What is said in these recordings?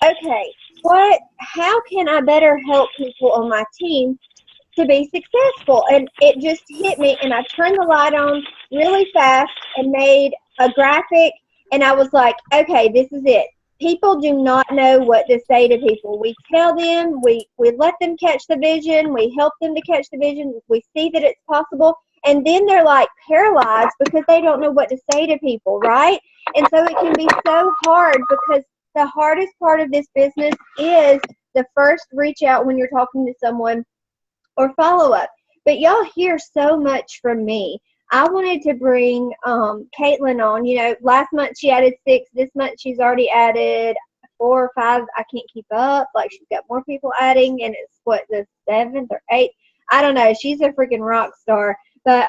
okay, how can I better help people on my team to be successful? And it just hit me, and I turned the light on really fast and made a graphic, and I was like, okay, this is it. People do not know what to say to people. We tell them, we let them catch the vision, we help them to catch the vision, we see that it's possible, and then they're like paralyzed because they don't know what to say to people, right? And so it can be so hard, because the hardest part of this business is the first reach out when you're talking to someone, or follow up. But y'all hear so much from me. I wanted to bring Caitlin on. You know, last month she added 6. This month she's already added 4 or 5. I can't keep up. Like, she's got more people adding, and it's what, the 7th or 8th? I don't know. She's a freaking rock star. But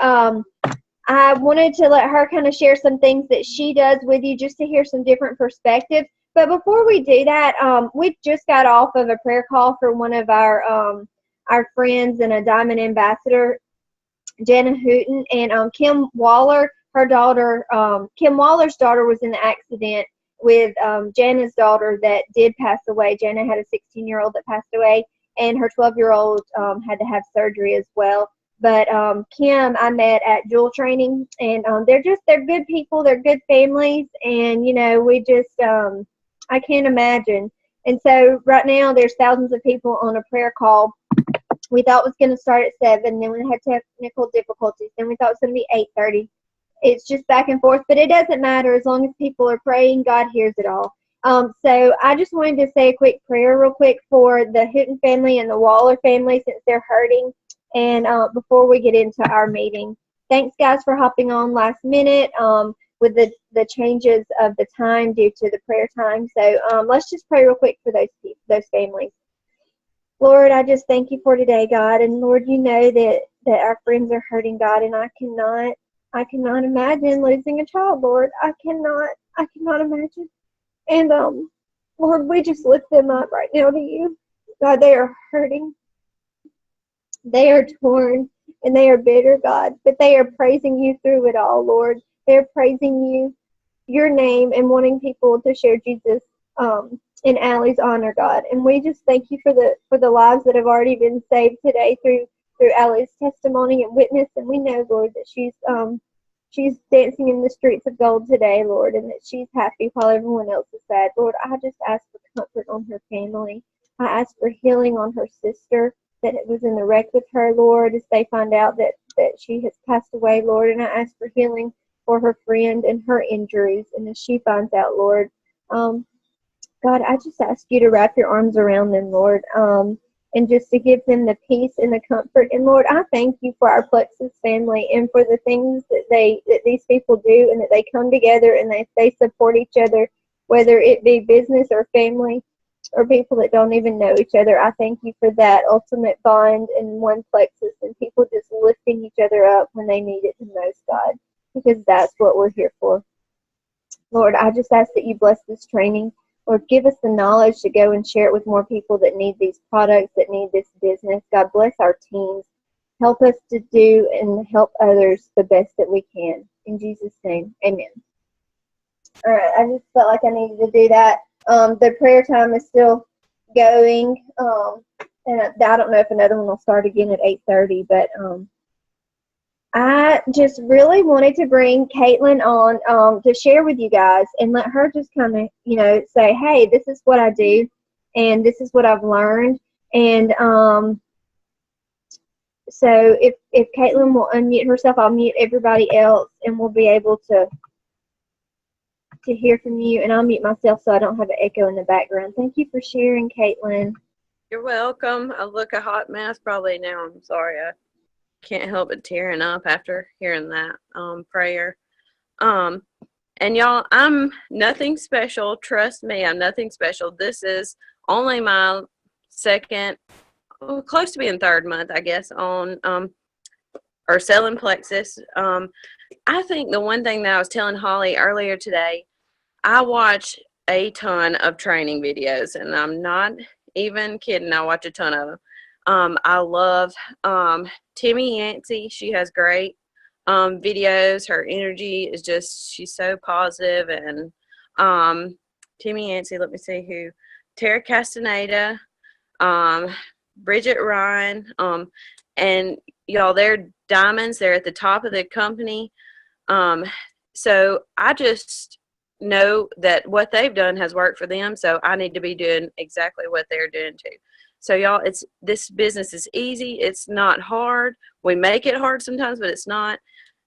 I wanted to let her kind of share some things that she does with you, just to hear some different perspectives. But before we do that, we just got off of a prayer call for one of our friends and a Diamond Ambassador, Jana Hooten, and Kim Waller, her daughter, Kim Waller's daughter was in the accident with Jana's daughter that did pass away. Jana had a 16-year-old that passed away, and her 12-year-old had to have surgery as well. But Kim, I met at Jewel Training, and they're good people, they're good families, and you know, we just I can't imagine. And so right now there's thousands of people on a prayer call. We thought it was going to start at 7, then we had technical difficulties, then we thought it was going to be 8:30. It's just back and forth, but it doesn't matter. As long as people are praying, God hears it all. So I just wanted to say a quick prayer real quick for the Hooten family and the Waller family, since they're hurting, and before we get into our meeting. Thanks, guys, for hopping on last minute with the changes of the time due to the prayer time. So let's just pray real quick for those families. Lord, I just thank you for today, God. And Lord, you know that our friends are hurting, God, and I cannot imagine losing a child, Lord. I cannot imagine. And Lord, we just lift them up right now to you. God, they are hurting. They are torn and they are bitter, God, but they are praising you through it all, Lord. They're praising you, your name, and wanting people to share Jesus in Allie's honor, God. And we just thank you for the lives that have already been saved today through Allie's testimony and witness. And we know, Lord, that she's dancing in the streets of gold today, Lord, and that she's happy while everyone else is sad. Lord, I just ask for comfort on her family. I ask for healing on her sister that was in the wreck with her, Lord, as they find out that she has passed away, Lord. And I ask for healing for her friend and her injuries, and as she finds out, Lord, God, I just ask you to wrap your arms around them, Lord, and just to give them the peace and the comfort. And Lord, I thank you for our Plexus family and for the things that these people do, and that they come together and they support each other, whether it be business or family or people that don't even know each other. I thank you for that ultimate bond in one Plexus, and people just lifting each other up when they need it the most, God, because that's what we're here for. Lord, I just ask that you bless this training. Lord, give us the knowledge to go and share it with more people that need these products, that need this business. God, bless our teams. Help us to do and help others the best that we can. In Jesus' name, amen. All right, I just felt like I needed to do that. The prayer time is still going, and I don't know if another one will start again at 8:30, but I just really wanted to bring Caitlin on to share with you guys and let her just kind of, say, hey, this is what I do and this is what I've learned. And so if Caitlin will unmute herself, I'll mute everybody else and we'll be able to hear from you. And I'll mute myself so I don't have an echo in the background. Thank you for sharing, Caitlin. You're welcome. I look a hot mess probably now. I'm sorry. I can't help but tearing up after hearing that prayer. And y'all, I'm nothing special. Trust me, I'm nothing special. This is only my second, close to being third month, I guess, on or selling Plexus. I think the one thing that I was telling Holly earlier today, I watch a ton of training videos, and I'm not even kidding. I watch a ton of them. I love Timmy Yancey. She has great videos. Her energy is just, she's so positive. And Timmy Yancey, let me see who. Tara Castaneda, Bridget Ryan, and y'all, they're diamonds. They're at the top of the company. So I just know that what they've done has worked for them, so I need to be doing exactly what they're doing too. So y'all, this business is easy. It's not hard. We make it hard sometimes, but it's not.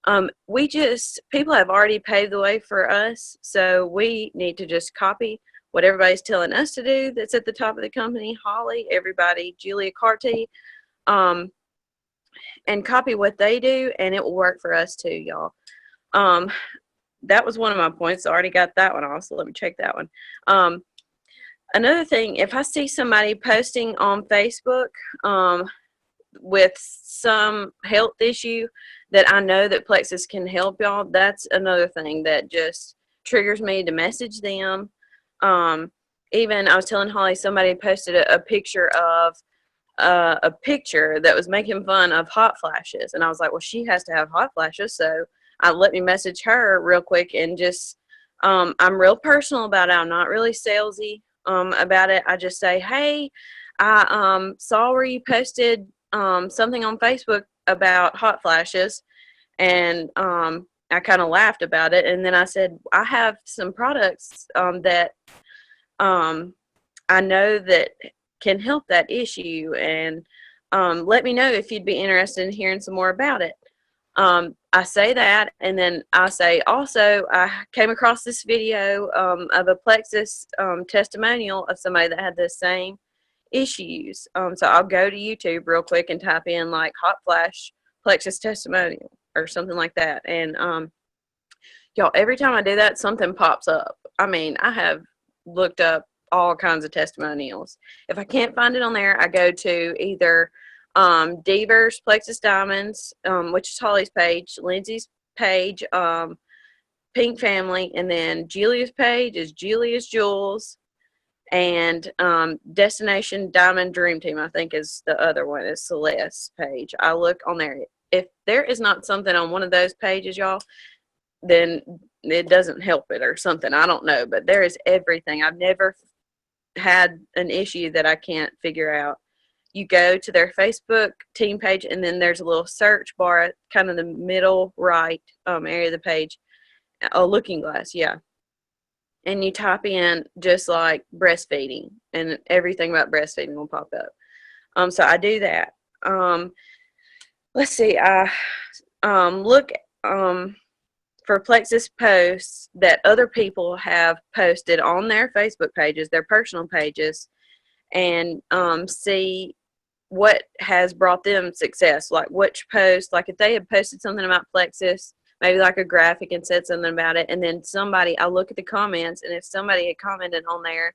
People have already paved the way for us, so we need to just copy what everybody's telling us to do that's at the top of the company, Holly, everybody, Julia Carty, and copy what they do, and it will work for us too, y'all. That was one of my points. I already got that one off, so let me check that one. Another thing, if I see somebody posting on Facebook with some health issue that I know that Plexus can help y'all, that's another thing that just triggers me to message them. Even I was telling Holly, somebody posted a picture of a picture that was making fun of hot flashes, and I was like, well, she has to have hot flashes, so let me message her real quick and just I'm real personal about it. I'm not really salesy about it. I just say, hey, I saw where you posted something on Facebook about hot flashes, and I kind of laughed about it, and then I said, I have some products that I know that can help that issue, and let me know if you'd be interested in hearing some more about it. I say that, and then I say, also, I came across this video of a Plexus testimonial of somebody that had the same issues. So I'll go to YouTube real quick and type in like hot flash Plexus testimonial or something like that. And y'all, every time I do that, something pops up. I mean, I have looked up all kinds of testimonials. If I can't find it on there, I go to either Devers Plexus Diamonds, which is Holly's page, Lindsay's page, Pink Family, and then Julia's page is Julia's Jewels, and Destination Diamond Dream Team, I think, is the other one, is Celeste's page. I look on there. If there is not something on one of those pages, y'all, then it doesn't help it or something. I don't know, but there is everything. I've never had an issue that I can't figure out. You go to their Facebook team page, and then there's a little search bar at kind of the middle right area of the page. A looking glass, yeah. And you type in just like breastfeeding, and everything about breastfeeding will pop up. So I do that. Let's see. I look for Plexus posts that other people have posted on their Facebook pages, their personal pages, and see what has brought them success, like which post, like if they had posted something about Plexus, maybe like a graphic, and said something about it, and then I look at the comments, and if somebody had commented on there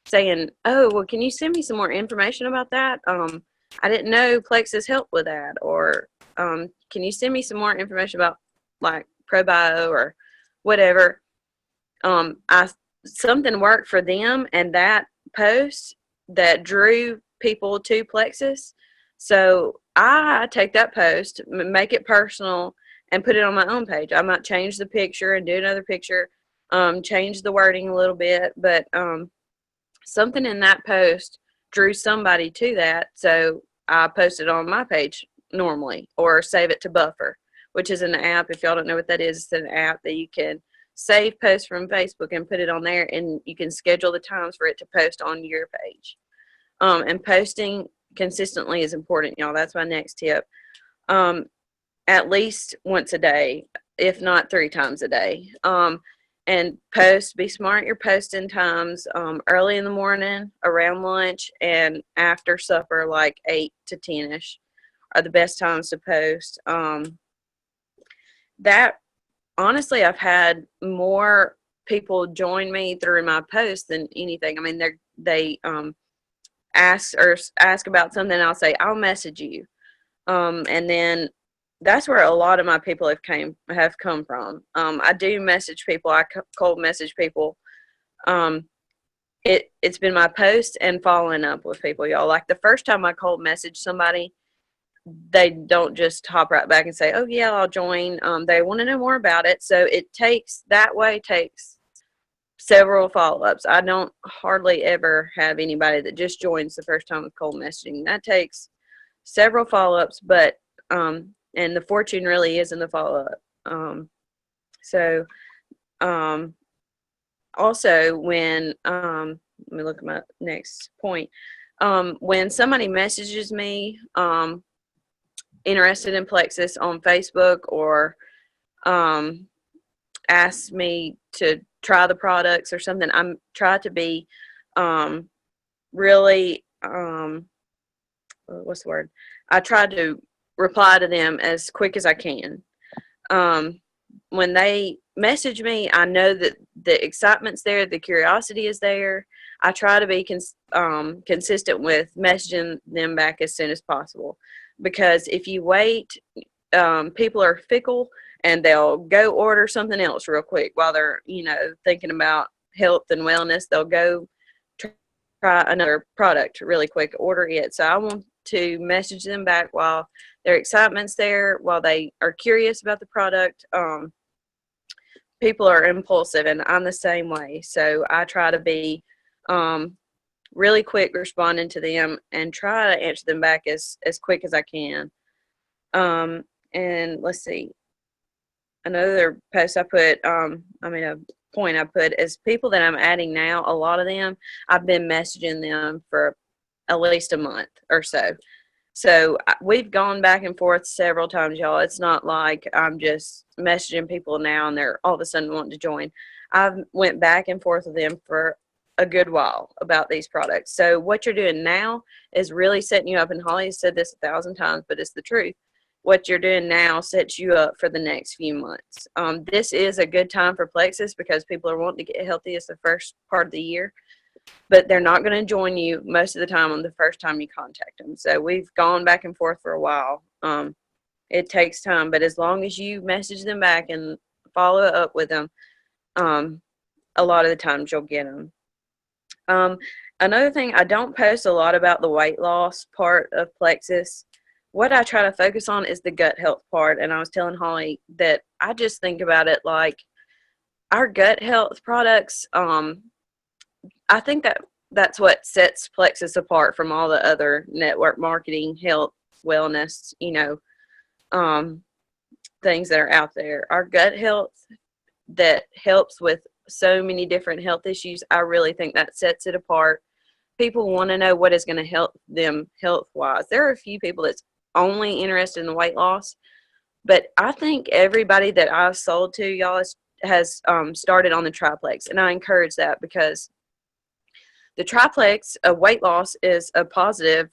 saying, oh, well, can you send me some more information about that? I didn't know Plexus helped with that, or can you send me some more information about like ProBio or whatever? Something worked for them, and that post that drew people to Plexus. So I take that post, make it personal, and put it on my own page. I might change the picture and do another picture, change the wording a little bit, but something in that post drew somebody to that, so I post it on my page normally, or save it to Buffer, which is an app. If y'all don't know what that is, it's an app that you can save posts from Facebook and put it on there, and you can schedule the times for it to post on your page. And posting consistently is important, y'all. That's my next tip. At least once a day, if not 3 times a day. And be smart your posting times. Early in the morning, around lunch, and after supper, like 8 to 10-ish are the best times to post. That, honestly, I've had more people join me through my posts than anything. I mean, they ask about something, I'll say, I'll message you. And then that's where a lot of my people have come from. I do message people. I cold message people. It's been my post and following up with people, y'all. Like the first time I cold message somebody, they don't just hop right back and say, oh yeah, I'll join. They want to know more about it. So it takes several follow-ups. I don't hardly ever have anybody that just joins the first time with cold messaging. That takes several follow-ups, but and the fortune really is in the follow-up. So also when let me look at my next point. When somebody messages me interested in Plexus on Facebook, or asks me to try the products or something, I'm try to be really what's the word? I try to reply to them as quick as I can. When they message me, I know that the excitement's there, the curiosity is there. I try to be consistent with messaging them back as soon as possible, because if you wait, people are fickle and they'll go order something else real quick while they're, thinking about health and wellness. They'll go try another product really quick, order it. So I want to message them back while their excitement's there, while they are curious about the product. People are impulsive, and I'm the same way. So I try to be really quick responding to them and try to answer them back as quick as I can. And let's see. Another post I put, a point I put is people that I'm adding now, a lot of them, I've been messaging them for at least a month or so. So we've gone back and forth several times, y'all. It's not like I'm just messaging people now and they're all of a sudden wanting to join. I've went back and forth with them for a good while about these products. So what you're doing now is really setting you up, and Holly has said this 1,000 times, but it's the truth. What you're doing now sets you up for the next few months. This is a good time for Plexus because people are wanting to get healthy. It's the first part of the year, but they're not going to join you most of the time on the first time you contact them. So we've gone back and forth for a while. It takes time, but as long as you message them back and follow up with them, a lot of the times you'll get them. Another thing, I don't post a lot about the weight loss part of Plexus. What I try to focus on is the gut health part. And I was telling Holly that I just think about it like our gut health products. I think that's what sets Plexus apart from all the other network marketing, health, wellness, things that are out there. Our gut health that helps with so many different health issues, I really think that sets it apart. People want to know what is going to help them health-wise. There are a few people that's only interested in the weight loss, but I think everybody that I've sold to, y'all, has started on the triplex, and I encourage that because the triplex of weight loss is a positive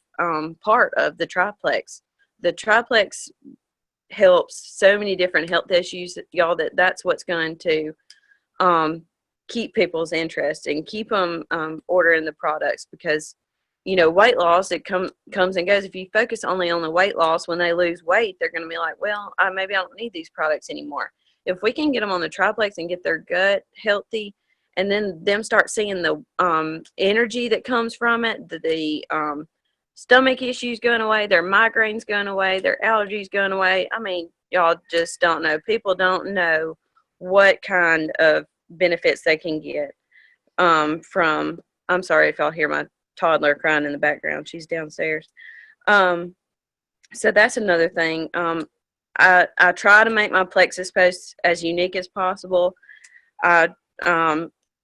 part of the triplex. The triplex helps so many different health issues, y'all, that's what's going to keep people's interest and keep them ordering the products, because weight loss, it comes and goes. If you focus only on the weight loss, when they lose weight, they're going to be like, well, maybe I don't need these products anymore. If we can get them on the triplex and get their gut healthy, and then them start seeing the energy that comes from it, the stomach issues going away, their migraines going away, their allergies going away. I mean, y'all just don't know. People don't know what kind of benefits they can get from, I'm sorry if y'all hear my toddler crying in the background. She's downstairs. So that's another thing. I try to make my Plexus posts as unique as possible.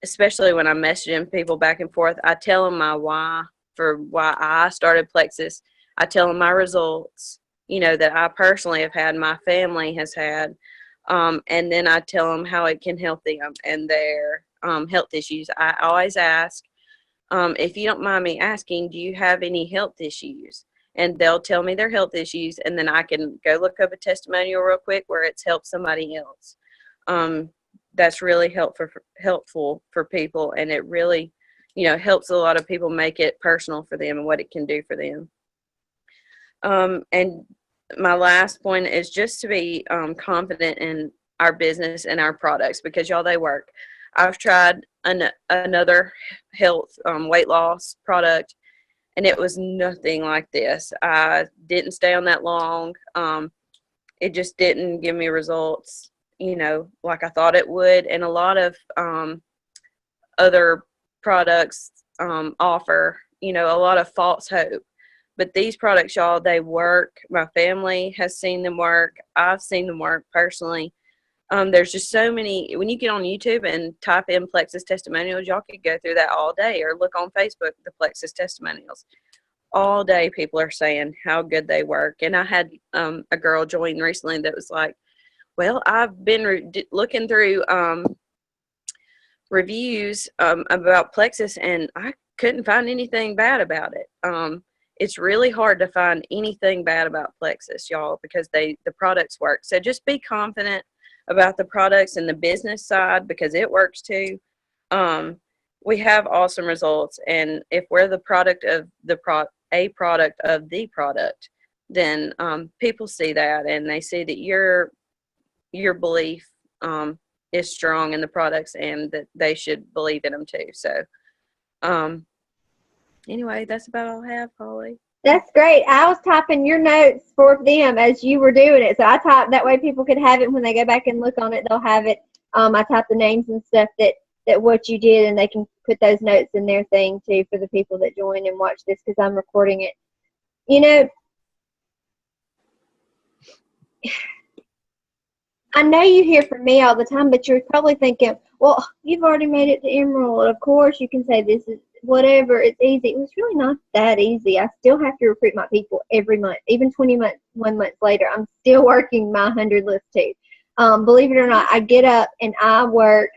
Especially when I'm messaging people back and forth, I tell them my why I started Plexus. I tell them my results, that I personally have had, my family has had. And then I tell them how it can help them and their health issues. I always ask, if you don't mind me asking, do you have any health issues? And they'll tell me their health issues, and then I can go look up a testimonial real quick where it's helped somebody else. That's really helpful for people, and it really, helps a lot of people make it personal for them and what it can do for them. And my last point is just to be confident in our business and our products, because y'all, they work. I've tried another health weight loss product, and it was nothing like this. I didn't stay on that long. It just didn't give me results, like I thought it would. And a lot of other products offer, you know, a lot of false hope. But these products, y'all, they work. My family has seen them work. I've seen them work personally. There's just so many. When you get on YouTube and type in Plexus testimonials, y'all could go through that all day, or look on Facebook, the Plexus testimonials. All day people are saying how good they work. And I had a girl join recently that was like, well, I've been looking through reviews about Plexus, and I couldn't find anything bad about it. It's really hard to find anything bad about Plexus, y'all, because the products work. So just be confident about the products and the business side, because it works too. We have awesome results, and if we're the product of a product of the product, then people see that, and they see that your belief is strong in the products, and that they should believe in them too. So anyway, that's about all I have, Holly. That's great. I was typing your notes for them as you were doing it. So I typed that way people could have it when they go back and look on it. They'll have it. I typed the names and stuff that what you did, and they can put those notes in their thing too for the people that join and watch this, because I'm recording it. You know, I know you hear from me all the time, but you're probably thinking, well, you've already made it to Emerald. Of course you can say this is whatever. It's easy. It was really not that easy. I still have to recruit my people every month. Even 1 month later, I'm still working my 100 list too. Believe it or not, I get up and I work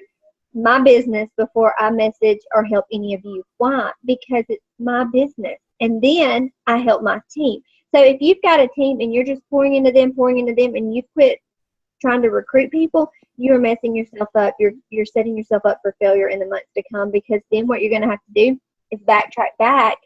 my business before I message or help any of you. Why? Because it's my business. And then I help my team. So if you've got a team and you're just pouring into them, and you quit trying to recruit people, you are messing yourself up. You're setting yourself up for failure in the months to come, because then what you're going to have to do is backtrack back,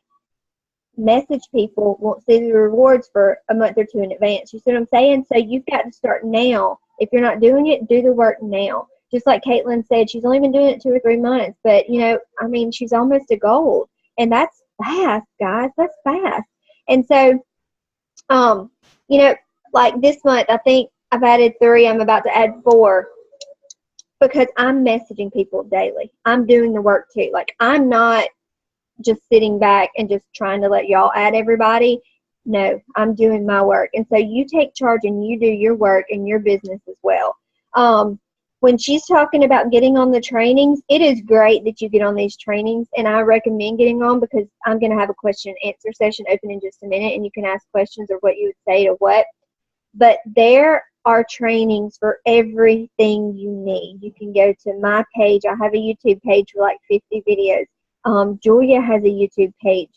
message people, won't see the rewards for a month or two in advance. You see what I'm saying? So you've got to start now. If you're not doing it, do the work now. Just like Caitlin said, she's only been doing it 2 or 3 months, but you know, I mean, she's almost a gold, and that's fast, guys. That's fast. And so, you know, like this month, I think I've added 3. I'm about to add 4, because I'm messaging people daily. I'm doing the work too. Like, I'm not just sitting back and just trying to let y'all add everybody. No, I'm doing my work. And so you take charge and you do your work in your business as well. When she's talking about getting on the trainings, it is great that you get on these trainings, and I recommend getting on, because I'm going to have a question and answer session open in just a minute, and you can ask questions or what you would say to what. But there are trainings for everything you need. You can go to my page. I have a YouTube page for like 50 videos. Julia has a YouTube page.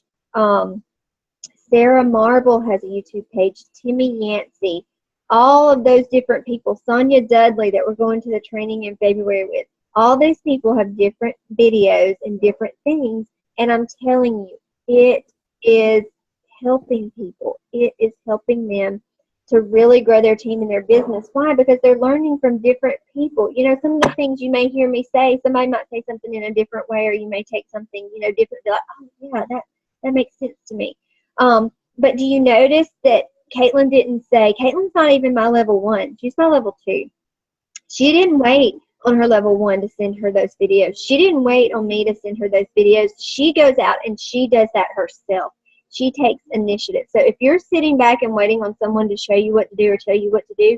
Sarah Marble has a YouTube page. Timmy Yancey. All of those different people. Sonia Dudley that we're going to the training in February with. All these people have different videos and different things. And I'm telling you, it is helping people. It is helping them to really grow their team and their business. Why? Because they're learning from different people. You know, some of the things you may hear me say, somebody might say something in a different way, or you may take something, you know, different, be like, oh, yeah, that makes sense to me. But do you notice that Caitlin didn't say, Caitlin's not even my level 1. She's my level 2. She didn't wait on her level 1 to send her those videos. She didn't wait on me to send her those videos. She goes out and she does that herself. She takes initiative. So if you're sitting back and waiting on someone to show you what to do or tell you what to do,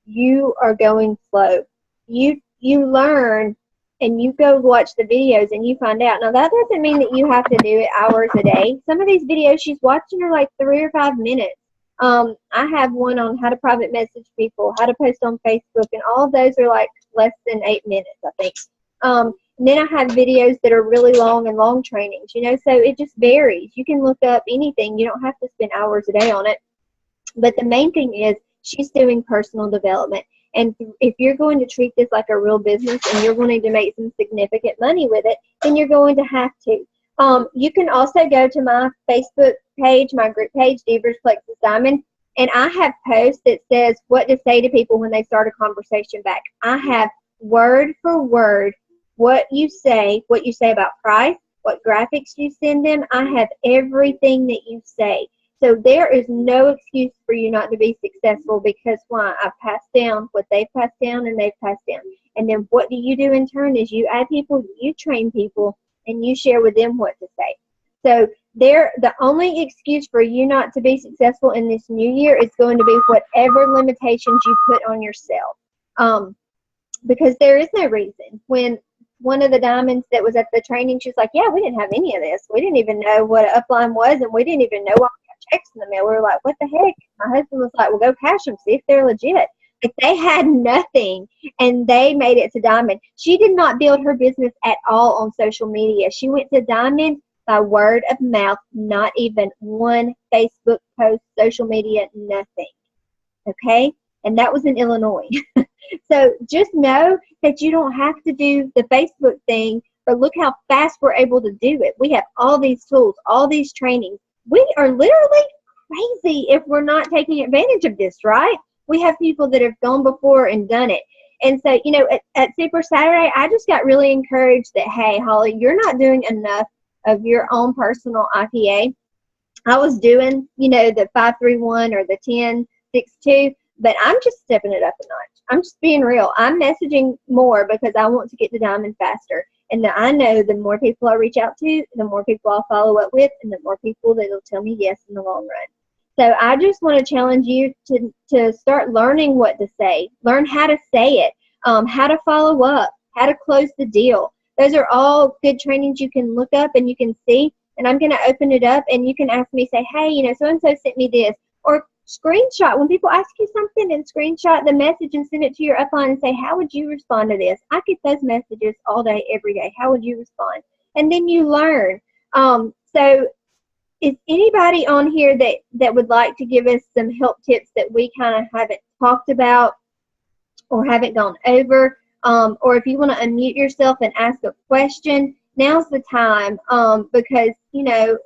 you are going slow. You learn and you go watch the videos and you find out. Now, that doesn't mean that you have to do it hours a day. Some of these videos she's watching are like 3 or 5 minutes. I have one on how to private message people, how to post on Facebook, and all of those are like less than 8 minutes, I think. And then I have videos that are really long and long trainings, you know, so it just varies. You can look up anything. You don't have to spend hours a day on it. But the main thing is she's doing personal development. And if you're going to treat this like a real business and you're wanting to make some significant money with it, then you're going to have to. You can also go to my Facebook page, my group page, Divas Plexus Diamond, and I have posts that says what to say to people when they start a conversation back. I have word for word what you say about price, what graphics you send them. I have everything that you say. So there is no excuse for you not to be successful, because why? I've passed down what they've passed down and they've passed down. And then what do you do in turn is you add people, you train people, and you share with them what to say. So the only excuse for you not to be successful in this new year is going to be whatever limitations you put on yourself. Because there is no reason. When one of the diamonds that was at the training, she was like, yeah, we didn't have any of this. We didn't even know what an upline was, and we didn't even know why we got checks in the mail. We were like, what the heck? My husband was like, well, go cash them, see if they're legit. But they had nothing, and they made it to Diamond. She did not build her business at all on social media. She went to Diamond by word of mouth, not even one Facebook post, social media, nothing. Okay? And that was in Illinois. So just know that you don't have to do the Facebook thing, but look how fast we're able to do it. We have all these tools, all these trainings. We are literally crazy if we're not taking advantage of this, right? We have people that have gone before and done it. And so, you know, at Super Saturday, I just got really encouraged that, hey, Holly, you're not doing enough of your own personal IPA. I was doing, you know, the 531 or the 1062, but I'm just stepping it up a notch. I'm just being real. I'm messaging more because I want to get to Diamond faster. And I know the more people I reach out to, the more people I'll follow up with, and the more people that will tell me yes in the long run. So I just want to challenge you to start learning what to say, learn how to say it, how to follow up, how to close the deal. Those are all good trainings you can look up and you can see. And I'm going to open it up, and you can ask me, say, hey, you know, so-and-so sent me this. Or screenshot. When people ask you something, and screenshot the message and send it to your upline and say, how would you respond to this? I get those messages all day, every day. How would you respond? And then you learn. So is anybody on here that would like to give us some help tips that we kind of haven't talked about or haven't gone over? Or if you want to unmute yourself and ask a question, now's the time, because, you know,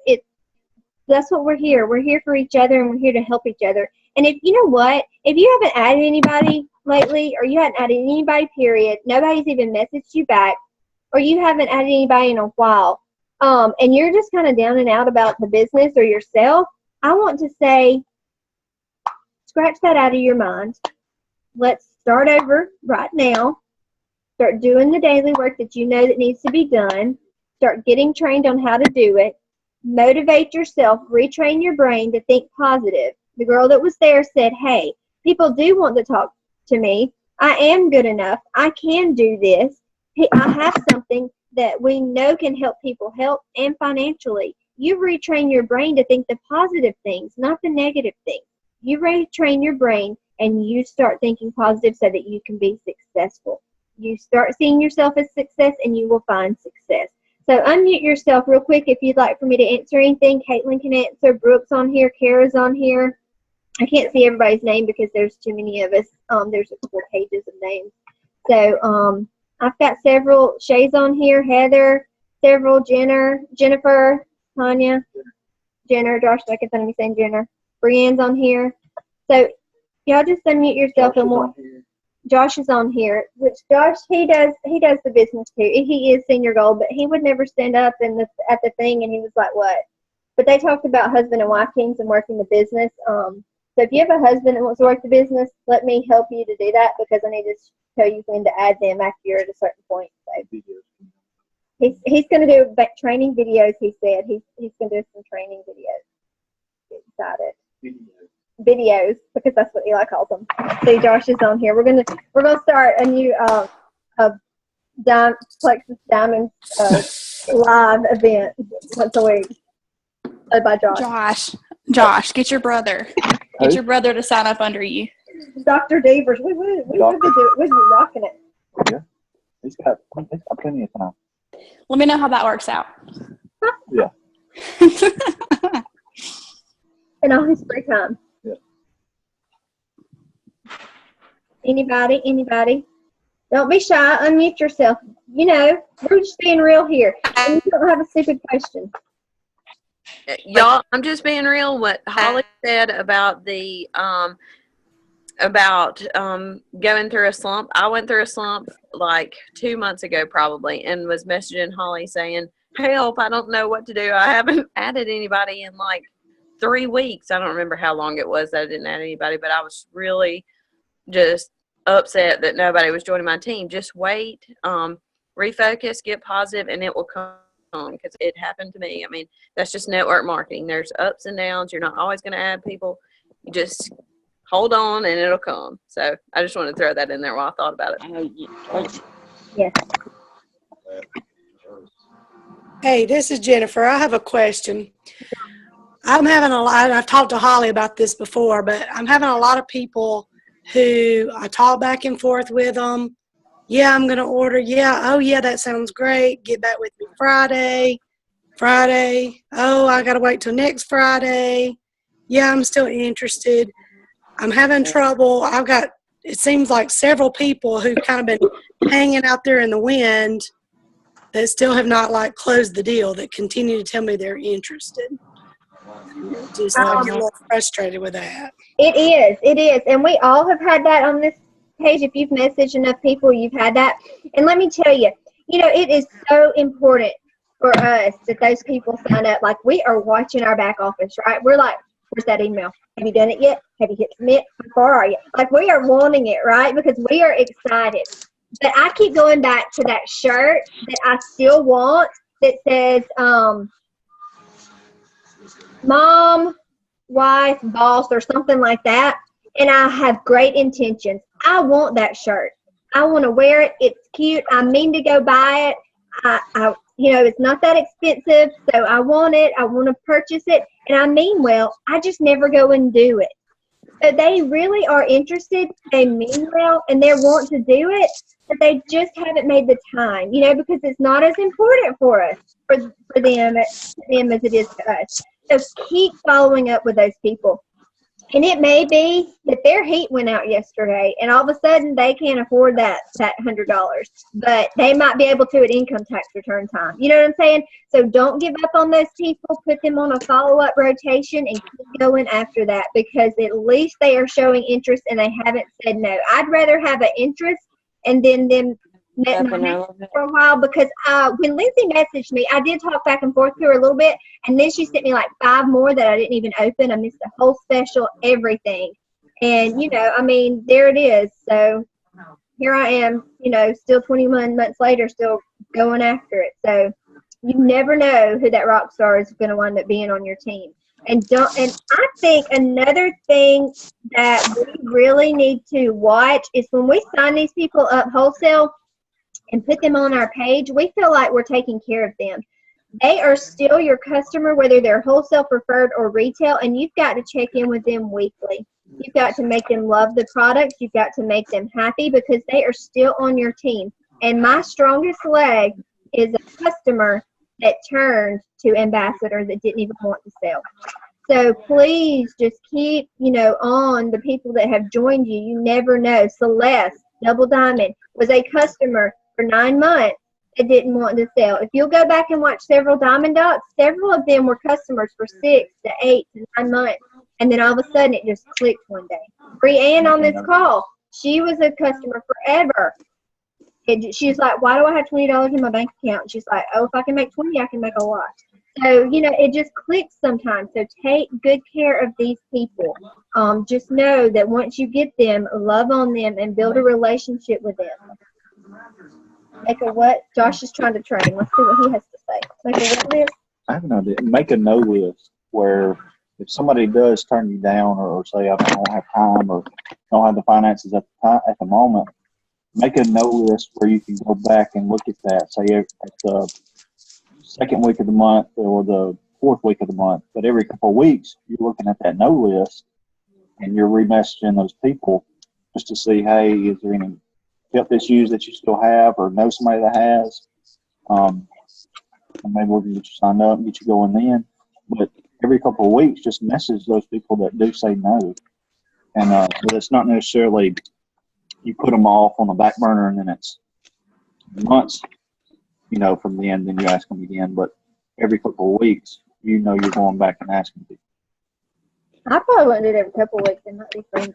that's what we're here. We're here for each other, and we're here to help each other. And if, you know what, if you haven't added anybody lately, or you haven't added anybody, period, nobody's even messaged you back, or you haven't added anybody in a while, and you're just kind of down and out about the business or yourself, I want to say, scratch that out of your mind. Let's start over right now. Start doing the daily work that you know that needs to be done. Start getting trained on how to do it. Motivate yourself. Retrain your brain to think positive. The girl that was there said, hey, people do want to talk to me. I am good enough. I can do this. I have something that we know can help people help, and financially. You retrain your brain to think the positive things, not the negative things. You retrain your brain, and you start thinking positive so that you can be successful. You start seeing yourself as success, and you will find success. So unmute yourself real quick if you'd like for me to answer anything. Caitlin can answer. Brooke's on here. Kara's on here. I can't see everybody's name because there's too many of us. There's a couple of pages of names. So I've got several. Shay's on here. Heather, several. Jennifer, Tanya, Jenner, Josh. I can find me saying Jenner. Brienne's on here. So y'all just unmute yourself and we'll. Josh is on here, which Josh, he does the business too. He is senior gold, but he would never stand up at the thing, and he was like, what? But they talked about husband and wife teams and working the business. So if you have a husband that wants to work the business, let me help you to do that, because I need to tell you when to add them after you're at a certain point. So he's going to do training videos. He said he's going to do some training videos. Get excited. Videos, because that's what Eli calls them. See, Josh is on here. We're gonna start a new Plexus Diamonds live event once a week. Led by Josh. Josh, get your brother. Get your brother to sign up under you. Dr. Devers, we would be rocking it. Yeah, he's got plenty of time. Let me know how that works out. Yeah. And all his free time. Anybody? Don't be shy. Unmute yourself. You know, we're just being real here. And you don't have a stupid question. Y'all, I'm just being real. What Holly said about the going through a slump. I went through a slump like 2 months ago probably, and was messaging Holly saying, help, I don't know what to do. I haven't added anybody in like 3 weeks. I don't remember how long it was that I didn't add anybody, but I was really just upset that nobody was joining my team. Just wait, refocus, get positive, and it will come because it happened to me. I mean, that's just network marketing. There's ups and downs. You're not always going to add people. You just hold on and it'll come. So I just wanted to throw that in there while I thought about it. Yes. Hey, this is Jennifer. I have a question. I'm having a lot, I've talked to Holly about this before, but I'm having a lot of people who I talk back and forth with them. Yeah, I'm going to order. Yeah, oh, yeah, that sounds great. Get back with me Friday. Oh, I got to wait till next Friday. Yeah, I'm still interested. I'm having trouble. I've got, it seems like several people who've kind of been hanging out there in the wind that still have not like closed the deal, that continue to tell me they're interested. Just I get a little frustrated with that. It is. And we all have had that on this page. If you've messaged enough people, you've had that. And let me tell you, it is so important for us that those people sign up. Like, we are watching our back office, right? We're like, where's that email? Have you done it yet? Have you hit submit? How far are you? Like, we are wanting it, right? Because we are excited. But I keep going back to that shirt that I still want that says, mom, wife, boss, or something like that. And I have great intentions. I want that shirt. I want to wear it. It's cute. I mean to go buy it. It's not that expensive, so I want it. I want to purchase it. And I mean well. I just never go and do it. So they really are interested. They mean well, and they want to do it, but they just haven't made the time, because it's not as important for us, for them as it is to us. So keep following up with those people. And it may be that their heat went out yesterday, and all of a sudden they can't afford that $100, but they might be able to at income tax return time. You know what I'm saying? So don't give up on those people. Put them on a follow-up rotation and keep going after that, because at least they are showing interest and they haven't said no. I'd rather have an interest and then them for a while, because when Lindsay messaged me, I did talk back and forth to her a little bit, and then she sent me like 5 more that I didn't even open. I missed the whole special, everything. And, there it is. So here I am, still 21 months later, still going after it. So you never know who that rock star is going to wind up being on your team. And I think another thing that we really need to watch is when we sign these people up wholesale and put them on our page, we feel like we're taking care of them. They are still your customer, whether they're wholesale, preferred, or retail, and you've got to check in with them weekly. You've got to make them love the products. You've got to make them happy, because they are still on your team. And my strongest leg is a customer that turned to ambassador that didn't even want to sell. So please just keep, on the people that have joined you. You never know. Celeste, Double Diamond, was a customer for 9 months that didn't want to sell. If you'll go back and watch several Diamond Dots, several of them were customers for 6 to 8 to 9 months. And then all of a sudden it just clicked one day. Brianne on this call, she was a customer forever. She's like, why do I have $20 in my bank account? And she's like, oh, if I can make 20, I can make a lot. So, it just clicks sometimes. So take good care of these people. Just know that once you get them, love on them and build a relationship with them. Make a what? Josh is trying to train. Let's see what he has to say. Make a what list? I have an idea. Make a no list where if somebody does turn you down or say I don't have time or don't have the finances at the moment, make a no list where you can go back and look at that. Say at the second week of the month or the 4th week of the month, but every couple of weeks you're looking at that no list and you're remessaging those people just to see, hey, is there any health issues that you still have or know somebody that has? And maybe we'll get you signed up and get you going then. But every couple of weeks, just message those people that do say no. And so it's not necessarily you put them off on the back burner and then it's months, from the end, then you ask them again. But every couple of weeks, you're going back and asking people. I probably wouldn't do it every couple of weeks and not be friendly.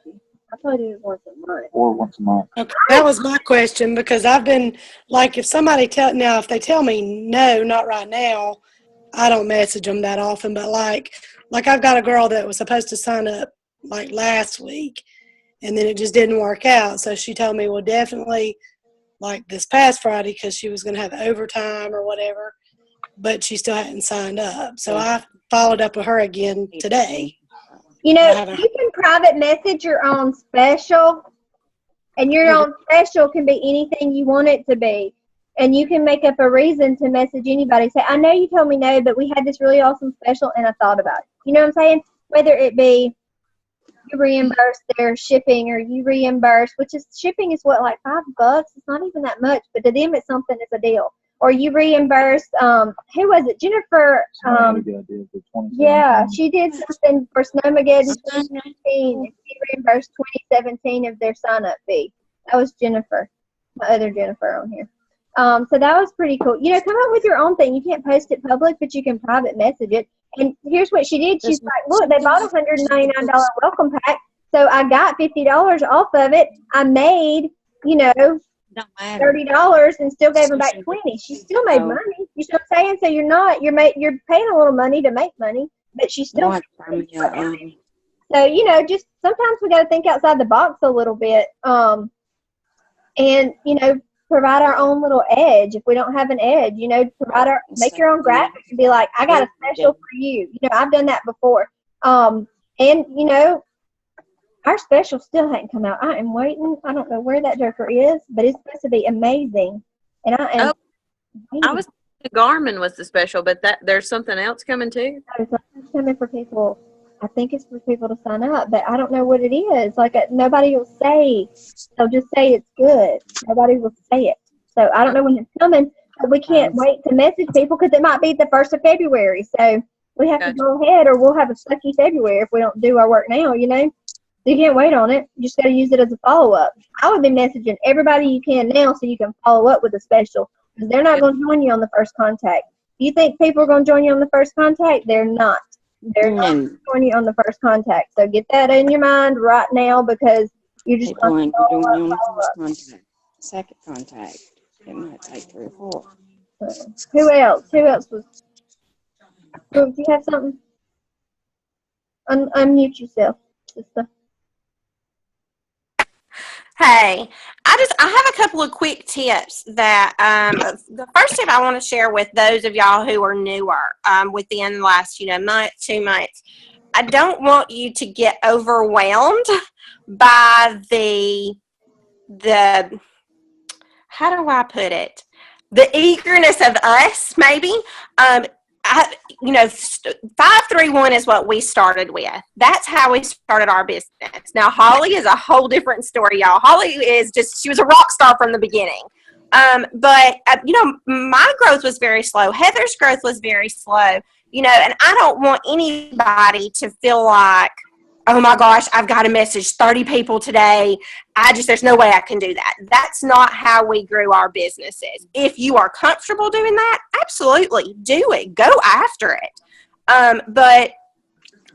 I probably do it once a month. Or once a month. Okay, that was my question, because I've been, like, if they tell me no, not right now, I don't message them that often. But like I've got a girl that was supposed to sign up like last week, and then it just didn't work out. So she told me, well, definitely like this past Friday, because she was going to have overtime or whatever, but she still hadn't signed up. So I followed up with her again today. You know, you can private message your own special, and your own special can be anything you want it to be. And you can make up a reason to message anybody. Say, I know you told me no, but we had this really awesome special, and I thought about it. You know what I'm saying? Whether it be you reimburse their shipping, or you reimburse, which is shipping is what, like $5? It's not even that much, but to them it's something, it's a deal. Or you reimburse, who was it? Jennifer. Yeah, she did something for Snowmageddon 2019, and she reimbursed 2017 of their sign-up fee. That was Jennifer, my other Jennifer on here. So that was pretty cool. You know, come up with your own thing. You can't post it public, but you can private message it. And here's what she did. She's like, look, they bought a $199 welcome pack, so I got $50 off of it. I made, you know, $30 and still gave them back $20. She still made money. You know what I'm saying? So you're paying a little money to make money, but she still. So you know, just sometimes we got to think outside the box a little bit, and you know, provide our own little edge. If we don't have an edge, you know, make your own graphics and be like, I got a special for you. You know, I've done that before. And you know, our special still hadn't come out. I am waiting. I don't know where that joker is, but it's supposed to be amazing. And I am. I was Garmin was the special, but there's something else coming too. Something's coming for people. I think it's for people to sign up, but I don't know what it is. Like, nobody will say. They'll just say it's good. Nobody will say it. So I don't know when it's coming, but we can't wait to message people because it might be the 1st of February. So we have to go ahead, or we'll have a sucky February if we don't do our work now, you know? So you can't wait on it. You just got to use it as a follow-up. I would be messaging everybody you can now so you can follow up with a special, because they're not going to join you on the first contact. You think people are going to join you on the first contact? They're not. They're not going to join you on the first contact. So get that in your mind right now, because you're just going to follow up. On the first contact. Second contact. It might take 3 or 4. Who else? Who else was? Do you have something? Unmute yourself, sister. Hey, I have a couple of quick tips that the first tip I want to share with those of y'all who are newer within the last month, 2 months. I don't want you to get overwhelmed by the how do I put it? The eagerness of us, maybe. 531 is what we started with. That's how we started our business. Now, Holly is a whole different story, y'all. Holly she was a rock star from the beginning. But my growth was very slow. Heather's growth was very slow, and I don't want anybody to feel like, oh my gosh, I've got to message 30 people today. There's no way I can do that. That's not how we grew our businesses. If you are comfortable doing that, absolutely do it. Go after it. But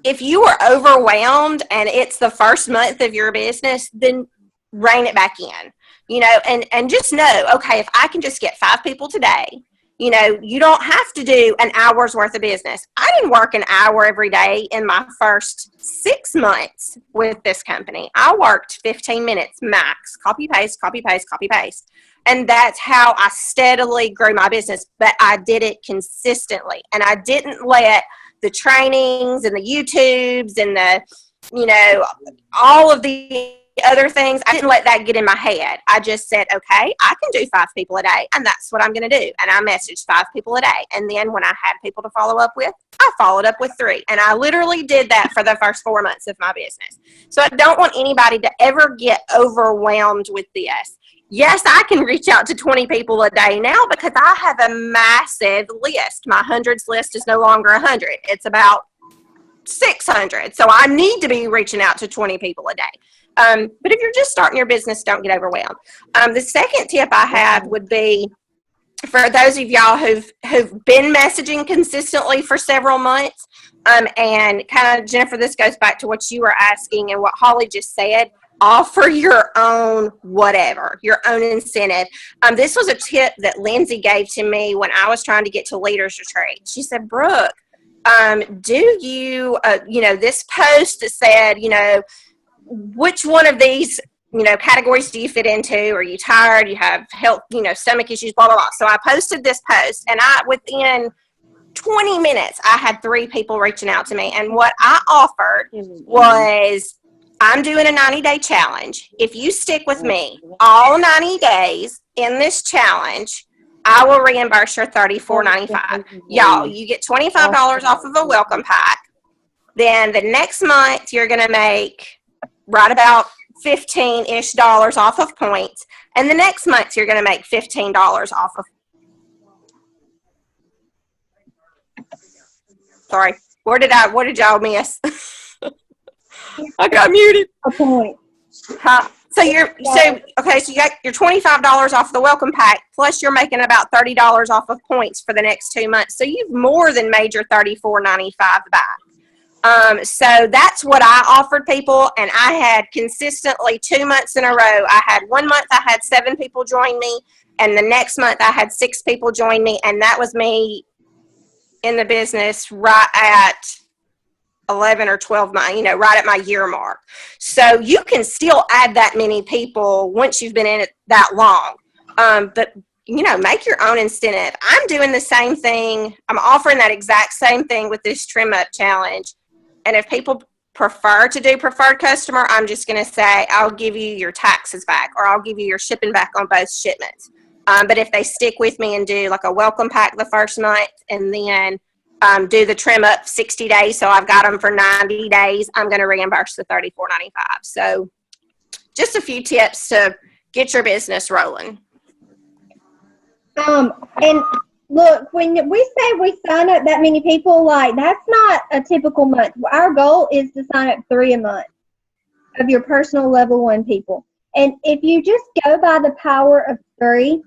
if you are overwhelmed and it's the first month of your business, then rein it back in, and just know, okay, if I can just get 5 people today, you don't have to do an hour's worth of business. I didn't work an hour every day in my first 6 months with this company. I worked 15 minutes max, copy, paste, copy, paste, copy, paste. And that's how I steadily grew my business. But I did it consistently. And I didn't let the trainings and the YouTubes and all of the other things, I didn't let that get in my head. I just said, okay, I can do 5 people a day, and that's what I'm going to do. And I messaged 5 people a day. And then when I had people to follow up with, I followed up with 3. And I literally did that for the first 4 months of my business. So I don't want anybody to ever get overwhelmed with this. Yes, I can reach out to 20 people a day now because I have a massive list. My hundreds list is no longer 100. It's about 600. So I need to be reaching out to 20 people a day. But if you're just starting your business, don't get overwhelmed. The second tip I have would be for those of y'all who've been messaging consistently for several months, and kind of, Jennifer, this goes back to what you were asking and what Holly just said. Offer your own whatever, your own incentive. This was a tip that Lindsay gave to me when I was trying to get to Leaders Retreat. She said, Brooke, do you, this post that said, which one of these, categories do you fit into? Are you tired? You have health, stomach issues, blah, blah, blah. So I posted this post, and within 20 minutes, I had 3 people reaching out to me. And what I offered was, I'm doing a 90-day challenge. If you stick with me all 90 days in this challenge, I will reimburse your $34.95. Y'all, you get $25 off of a welcome pack. Then the next month, you're going to make right about $15-ish off of points. And the next month, you're going to make $15 off of. Sorry. What did y'all miss? I got muted. A point. Huh? So you got your $25 off the welcome pack, plus you're making about $30 off of points for the next 2 months. So you've more than made your $34.95 back. So that's what I offered people, and I had consistently 2 months in a row. I had 1 month I had 7 people join me, and the next month I had 6 people join me, and that was me in the business right at 11 or 12 months, right at my year mark. So you can still add that many people once you've been in it that long. But make your own incentive. I'm doing the same thing. I'm offering that exact same thing with this Trim Up Challenge. And if people prefer to do preferred customer, I'm just going to say, I'll give you your taxes back, or I'll give you your shipping back on both shipments. But if they stick with me and do like a welcome pack the first month, and then do the Trim Up 60 days, so I've got them for 90 days, I'm going to reimburse the $34.95. So just a few tips to get your business rolling. And look, when we say we sign up that many people, that's not a typical month. Our goal is to sign up 3 a month of your personal level 1 people. And if you just go by the power of 3,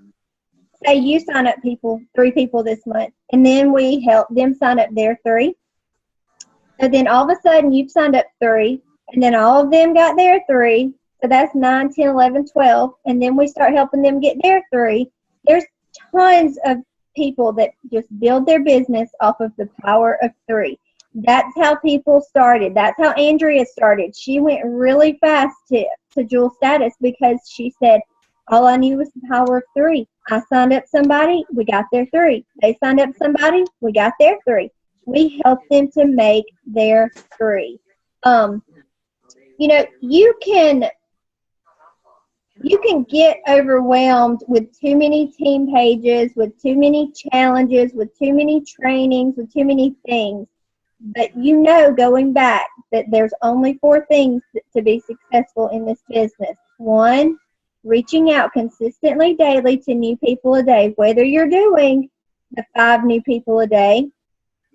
say you sign up 3 people this month, and then we help them sign up their 3. So then all of a sudden you've signed up 3, and then all of them got their 3. So that's 9, 10, 11, 12. And then we start helping them get their 3. There's tons of people that just build their business off of the power of 3. That's how people started. That's how Andrea started. She went really fast to Jewel Status because she said, all I knew was the power of 3. I signed up somebody, we got their 3. They signed up somebody, we got their 3. We helped them to make their 3. You can get overwhelmed with too many team pages, with too many challenges, with too many trainings, with too many things. But going back, that there's only 4 things to be successful in this business. 1, reaching out consistently daily to new people a day, whether you're doing the 5 new people a day,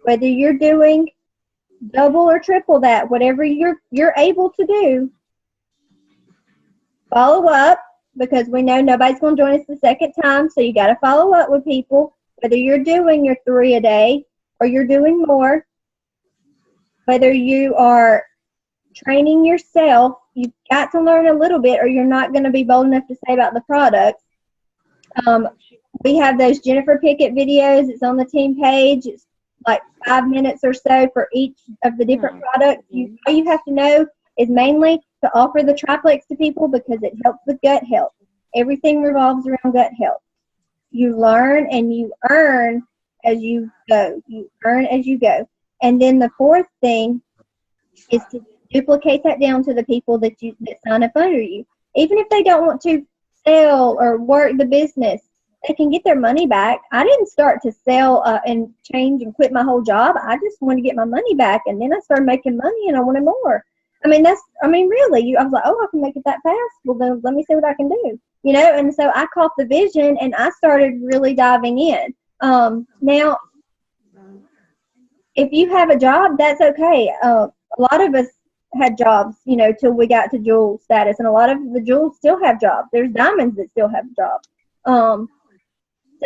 whether you're doing double or triple that, whatever you're able to do. Follow up, because we know nobody's going to join us the second time, so you got to follow up with people, whether you're doing your 3 a day or you're doing more, whether you are training yourself. You've got to learn a little bit, or you're not going to be bold enough to say about the products. We have those Jennifer Pickett videos. It's on the team page. It's like 5 minutes or so for each of the different products. All you have to know is mainly to offer the triplex to people, because it helps with gut health. Everything revolves around gut health. You learn and you earn as you go. You earn as you go. And then the 4th thing is to duplicate that down to the people that sign up under you. Even if they don't want to sell or work the business, they can get their money back. I didn't start to sell and change and quit my whole job. I just wanted to get my money back, and then I started making money, and I wanted more. Really, I was like, I can make it that fast. Well, then let me see what I can do, And so I caught the vision, and I started really diving in. Now, if you have a job, that's okay. A lot of us had jobs, till we got to Jewel Status, and a lot of the Jewels still have jobs. There's diamonds that still have jobs. So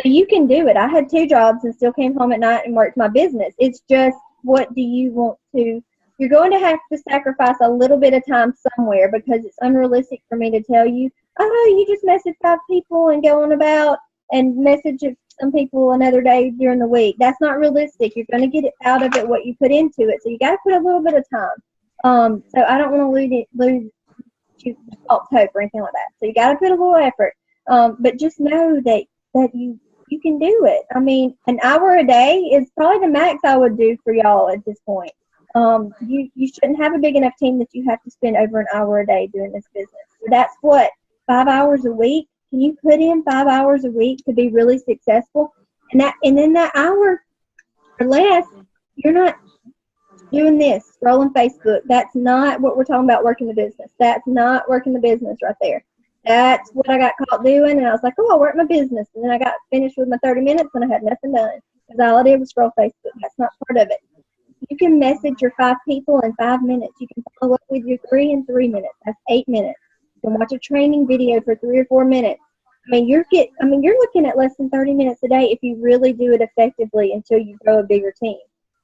you can do it. I had 2 jobs and still came home at night and worked my business. It's just, what do you want to? You're going to have to sacrifice a little bit of time somewhere, because it's unrealistic for me to tell you, you just message 5 people and go on about and message some people another day during the week. That's not realistic. You're going to get it out of it what you put into it. So you got to put a little bit of time. So I don't want to lose you false hope or anything like that. So you got to put a little effort. But just know that you can do it. I mean, an hour a day is probably the max I would do for y'all at this point. You shouldn't have a big enough team that you have to spend over an hour a day doing this business. So that's what, 5 hours a week. Can you put in 5 hours a week to be really successful? And then that hour or less, you're not doing this, scrolling Facebook. That's not what we're talking about working the business. That's not working the business right there. That's what I got caught doing, and I was like, oh, I'll work my business. And then I got finished with my 30 minutes, and I had nothing done. Because all I did was scroll Facebook. That's not part of it. You can message your 5 people in 5 minutes. You can follow up with your 3 in 3 minutes. That's 8 minutes. You can watch a training video for 3 or 4 minutes. I mean, you're looking at less than 30 minutes a day if you really do it effectively until you grow a bigger team.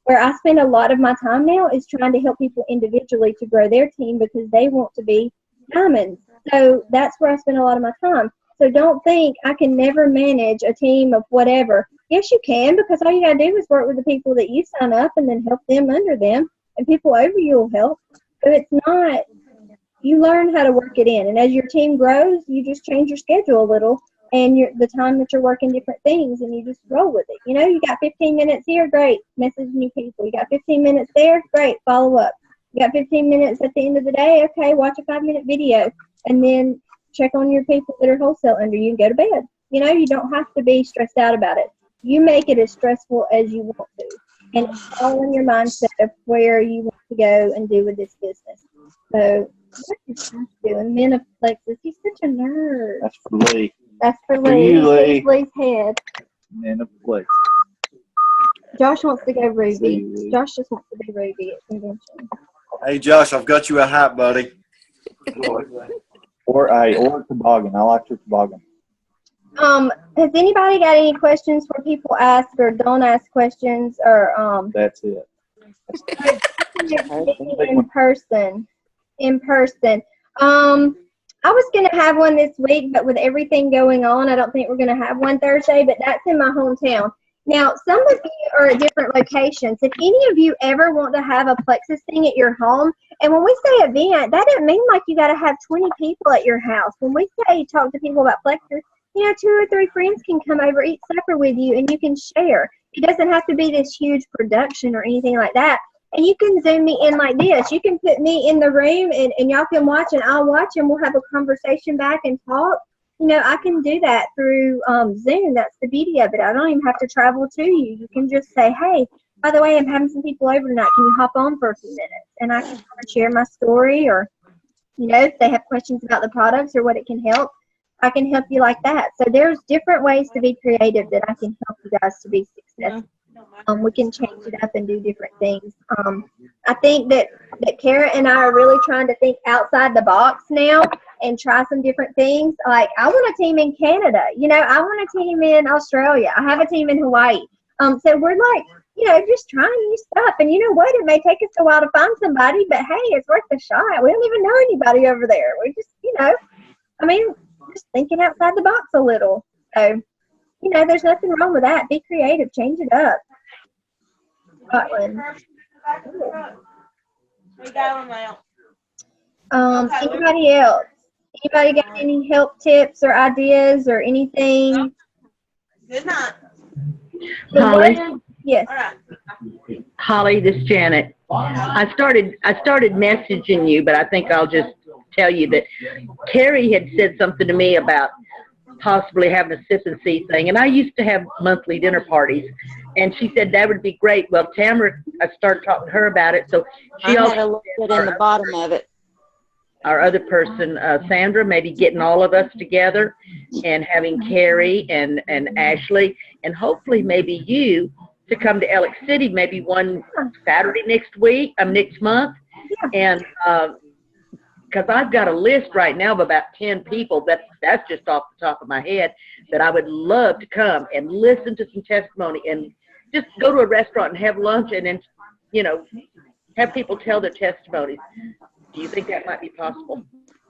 Where I spend a lot of my time now is trying to help people individually to grow their team because they want to be diamonds. So that's where I spend a lot of my time. So don't think I can never manage a team of whatever. Yes, you can, because all you got to do is work with the people that you sign up and then help them under them, and people over you will help. So it's not, you learn how to work it in. And as your team grows, you just change your schedule a little and the time that you're working different things, and you just roll with it. You know, you got 15 minutes here, great, message new people. You got 15 minutes there, great, follow up. You got 15 minutes at the end of the day, okay, watch a 5-minute video, and then check on your people that are wholesale under you and go to bed. You know, you don't have to be stressed out about it. You make it as stressful as you want to. And it's all in your mindset of where you want to go and do with this business. So, what is Josh doing? Men of Plexus. He's such a nerd. That's for Lee. That's for For Lee. you, Lee. He's Lee's head. Men of Plexus. Josh wants to go Ruby. See you. Josh just wants to be Ruby at convention. Hey, Josh, I've got you a hat, buddy. Or toboggan. I like your toboggan. Has anybody got any questions where people ask or don't ask questions or That's it. in person? I was gonna have one this week, but with everything going on, I don't think we're gonna have one Thursday. But that's in my hometown. Now, some of you are at different locations. If any of you ever want to have a Plexus thing at your home, and when we say event, that doesn't mean like you got to have 20 people at your house. When we say talk to people about Plexus, you know, 2 or 3 friends can come over, eat supper with you, and you can share. It doesn't have to be this huge production or anything like that. And you can Zoom me in like this. You can put me in the room, and y'all can watch, and I'll watch, and we'll have a conversation back and talk. You know, I can do that through Zoom. That's the beauty of it. I don't even have to travel to you. You can just say, hey, by the way, I'm having some people over tonight. Can you hop on for a few minutes? And I can share my story, or, you know, if they have questions about the products or what it can help, I can help you like that. So there's different ways to be creative that I can help you guys to be successful. We can change it up and do different things. I think that Kara and I are really trying to think outside the box now and try some different things. Like, I want a team in Canada. You know, I want a team in Australia. I have a team in Hawaii. So we're like, you know, just trying new stuff. And you know what? It may take us a while to find somebody, but hey, it's worth a shot. We don't even know anybody over there. We just, you know, I mean, just thinking outside the box a little. So, you know, there's nothing wrong with that. Be creative. Change it up. Scotland. Anybody else? Anybody got any help tips or ideas or anything? Good night. Holly, Yes. Holly, this is Janet. I started messaging you, but I think I'll just tell you that Terry had said something to me about possibly having a sip and see thing, and I used to have monthly dinner parties, and she said that would be great. Well, Tamara, I started talking to her about it, so she I had a little bit in the bottom of it. our other person, Sandra, maybe getting all of us together and having Carrie and Ashley, and hopefully maybe you to come to Alex City maybe one Saturday next month. And because I've got a list right now of about 10 people, that's just off the top of my head, that I would love to come and listen to some testimony and just go to a restaurant and have lunch and then, you know, have people tell their testimonies. Do you think that might be possible?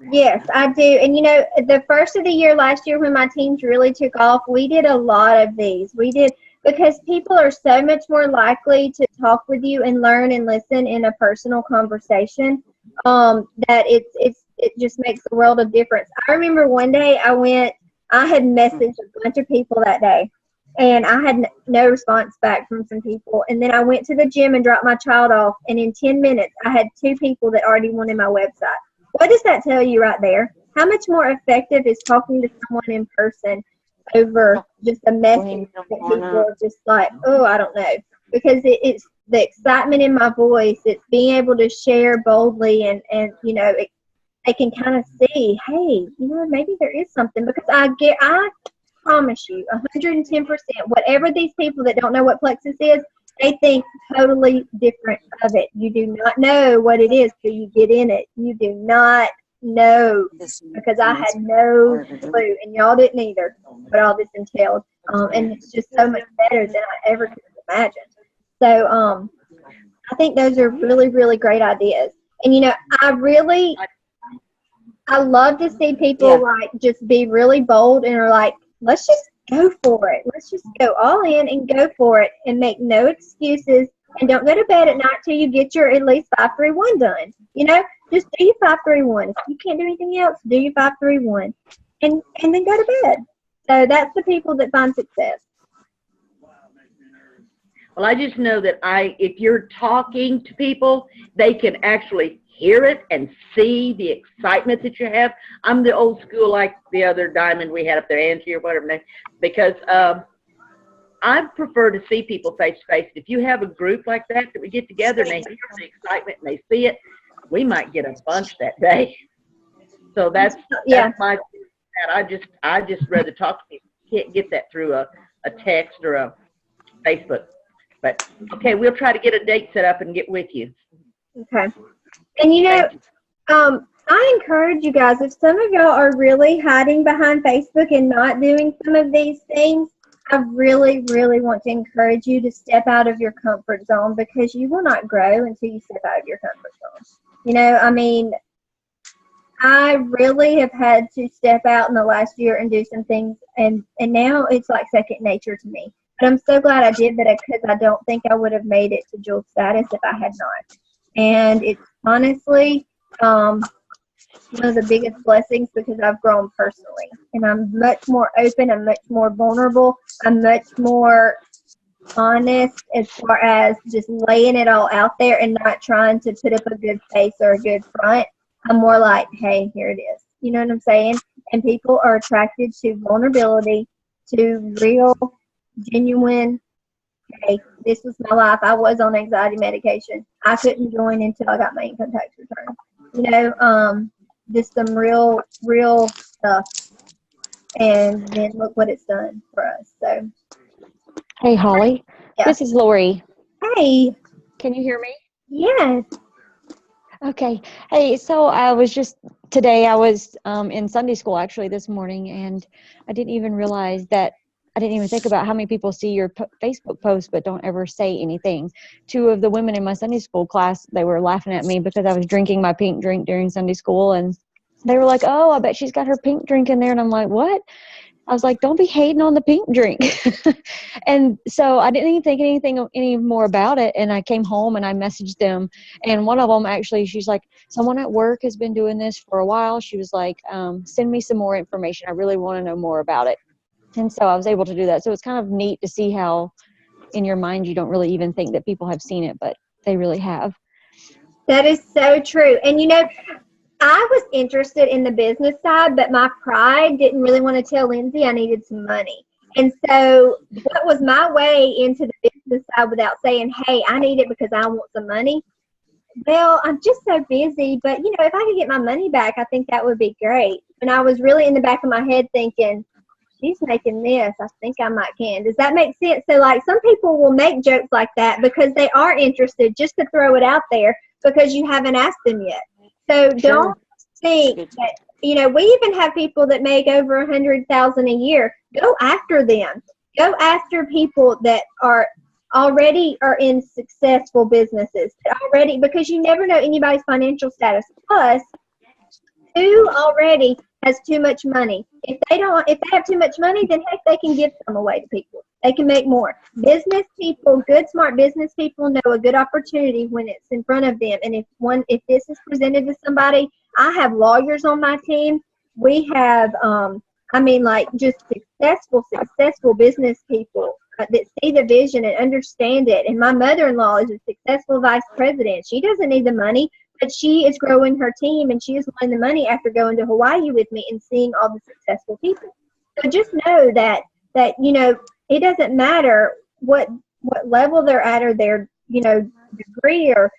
Yes, I do. And, you know, the first of the year last year when my teams really took off, we did a lot of these. We did, because people are so much more likely to talk with you and learn and listen in a personal conversation, that it's it just makes a world of difference. I remember one day I had messaged a bunch of people that day, and I had no response back from some people. And then I went to the gym and dropped my child off, and in 10 minutes, I had 2 people that already wanted my website. What does that tell you right there? How much more effective is talking to someone in person over just a message that people are just like, oh, I don't know. Because it's the excitement in my voice. It's being able to share boldly, and you know, they can kind of see, hey, you know, maybe there is something. Because I promise you, 110%, whatever these people that don't know what Plexus is, they think totally different of it. You do not know what it is till you get in it. You do not know, because I had no clue, and y'all didn't either, what all this entailed. And it's just so much better than I ever could have imagined. So I think those are really, really great ideas. And, you know, I love to see people like just be really bold and are like, let's just go for it. Let's just go all in and go for it and make no excuses, and don't go to bed at night till you get your at least 5-3-1 done. You know, just do your 5-3-1. If you can't do anything else, do your 5-3-1 and then go to bed. So that's the people that find success. Well, I just know that if you're talking to people, they can actually hear it and see the excitement that you have. I'm the old school, like the other diamond we had up there, Angie or whatever name, because I prefer to see people face to face. If you have a group like that we get together and they hear the excitement and they see it, we might get a bunch that day. So that's my. I just rather talk to people. Can't get that through a text or a Facebook. But okay, we'll try to get a date set up and get with you. Okay. And you know, I encourage you guys, if some of y'all are really hiding behind Facebook and not doing some of these things, I really, really want to encourage you to step out of your comfort zone, because you will not grow until you step out of your comfort zone. You know, I mean, I really have had to step out in the last year and do some things, and now it's like second nature to me. But I'm so glad I did that, because I don't think I would have made it to Jewel status if I had not. And it's honestly one of the biggest blessings, because I've grown personally, and I'm much more open, I'm much more vulnerable, I'm much more honest as far as just laying it all out there and not trying to put up a good face or a good front. I'm more like, hey, here it is. You know what I'm saying? And people are attracted to vulnerability, to real, genuine, hey, this was my life. I was on anxiety medication. I couldn't join until I got my income tax return. You know, just some real stuff. And then look what it's done for us. So, hey, Holly, this is Lori. Hey. Can you hear me? Yes. Okay. Hey, so I was in Sunday school actually this morning, and I didn't even realize that. I didn't even think about how many people see your Facebook posts but don't ever say anything. 2 of the women in my Sunday school class, they were laughing at me because I was drinking my pink drink during Sunday school, and they were like, oh, I bet she's got her pink drink in there. And I'm like, what? I was like, don't be hating on the pink drink. And so I didn't even think anything any more about it. And I came home and I messaged them. And one of them actually, she's like, someone at work has been doing this for a while. She was like, send me some more information. I really want to know more about it. And so I was able to do that. So it's kind of neat to see how in your mind you don't really even think that people have seen it, but they really have. That is so true. And you know, I was interested in the business side, but my pride didn't really want to tell Lindsay I needed some money. And so what was my way into the business side without saying, hey, I need it because I want some money? Well, I'm just so busy, but you know, if I could get my money back, I think that would be great. And I was really in the back of my head thinking, she's making this, I think I might can. Does that make sense? So like some people will make jokes like that because they are interested, just to throw it out there because you haven't asked them yet. So don't think that, you know, we even have people that make over $100,000 a year. Go after them. Go after people that are already in successful businesses already, because you never know anybody's financial status. Plus, who already has too much money? If they have too much money, then heck, they can give some away to people. They can make more. Business people, good, smart business people know a good opportunity when it's in front of them. And if this is presented to somebody, I have lawyers on my team. We have, just successful business people that see the vision and understand it. And my mother-in-law is a successful vice president. She doesn't need the money, but she is growing her team, and she is wanting the money after going to Hawaii with me and seeing all the successful people. So just know that it doesn't matter what level they're at or their degree or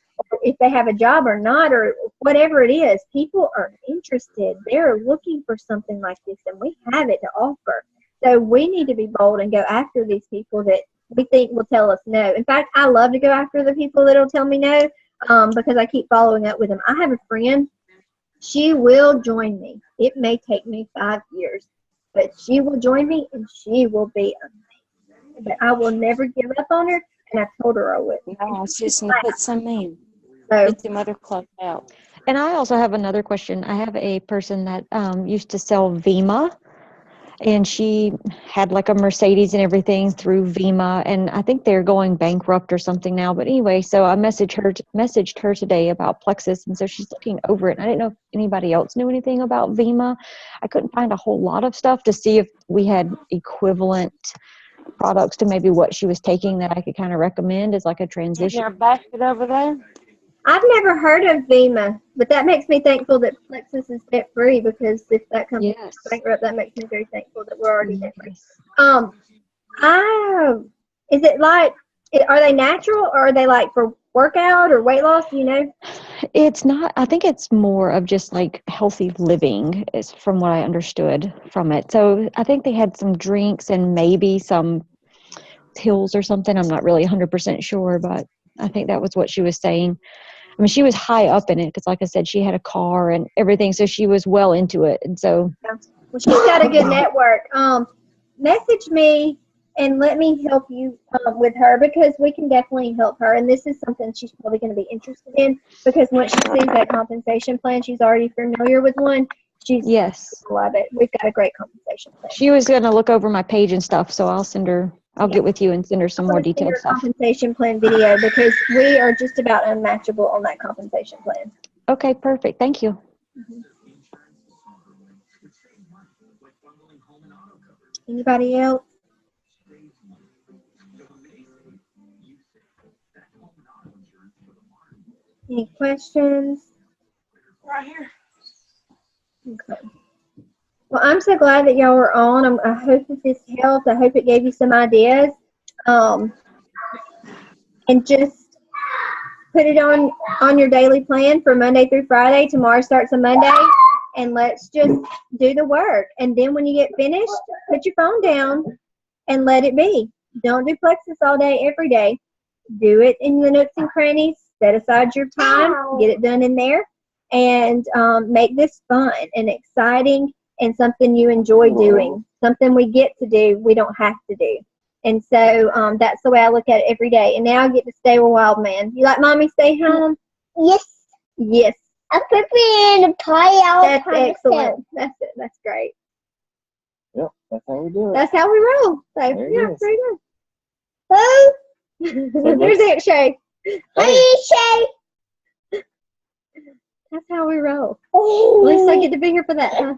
if they have a job or not or whatever it is. People are interested. They're looking for something like this, and we have it to offer. So we need to be bold and go after these people that we think will tell us no. In fact, I love to go after the people that will tell me no because I keep following up with them. I have a friend. She will join me. It may take me 5 years, but she will join me, and she will be amazing. But I will never give up on her, and I told her I would. No, I was just going to put some in. So, Get them other clubs out. And I also have another question. I have a person that used to sell Vima, and she had like a Mercedes and everything through Vima, and I think they're going bankrupt or something now. But anyway, so I messaged her today about Plexus, and so she's looking over it. I didn't know if anybody else knew anything about Vima. I couldn't find a whole lot of stuff to see if we had equivalent products to maybe what she was taking that I could kind of recommend as like a Is transition. there a basket over there? I've never heard of Vima, but that makes me thankful that Plexus is debt free, because if that company is bankrupt, that makes me very thankful that we're already debt free. Is it like, are they natural, or are they like for workout or weight loss? Do you know? It's not, I think it's more of just like healthy living is from what I understood from it. So I think they had some drinks and maybe some pills or something. I'm not really 100% sure, but I think that was what she was saying. I mean, she was high up in it because, like I said, she had a car and everything, so she was well into it. And so, well, she's got a good network. Message me and let me help you with her, because we can definitely help her. And this is something she's probably going to be interested in, because once she sees that compensation plan, she's already familiar with one. She's love it. We've got a great compensation plan. She was going to look over my page and stuff, so I'll get with you and send her some more detailed stuff. Compensation plan video, because we are just about unmatchable on that compensation plan. Okay, perfect. Thank you. Mm-hmm. Anybody else? Any questions? Right here. Okay. Well, I'm so glad that y'all were on. I hope that this helped. I hope it gave you some ideas. And just put it on your daily plan for Monday through Friday. Tomorrow starts on Monday. And let's just do the work. And then when you get finished, put your phone down and let it be. Don't do Plexus all day, every day. Do it in the nooks and crannies. Set aside your time. Get it done in there. And make this fun and exciting and something you enjoy doing. Something we get to do, we don't have to do. And so that's the way I look at it every day. And now I get to stay with Wild Man. You like Mommy stay home? Yes. Yes. I'm preparing to pie out. That's excellent. That's it. That's great. Yep, that's how we do it. That's how we roll. So, There yeah, it is. pretty good. Who? There's Aunt Shay. Hey, Shay. That's how we roll. At least I get to be here for that, huh?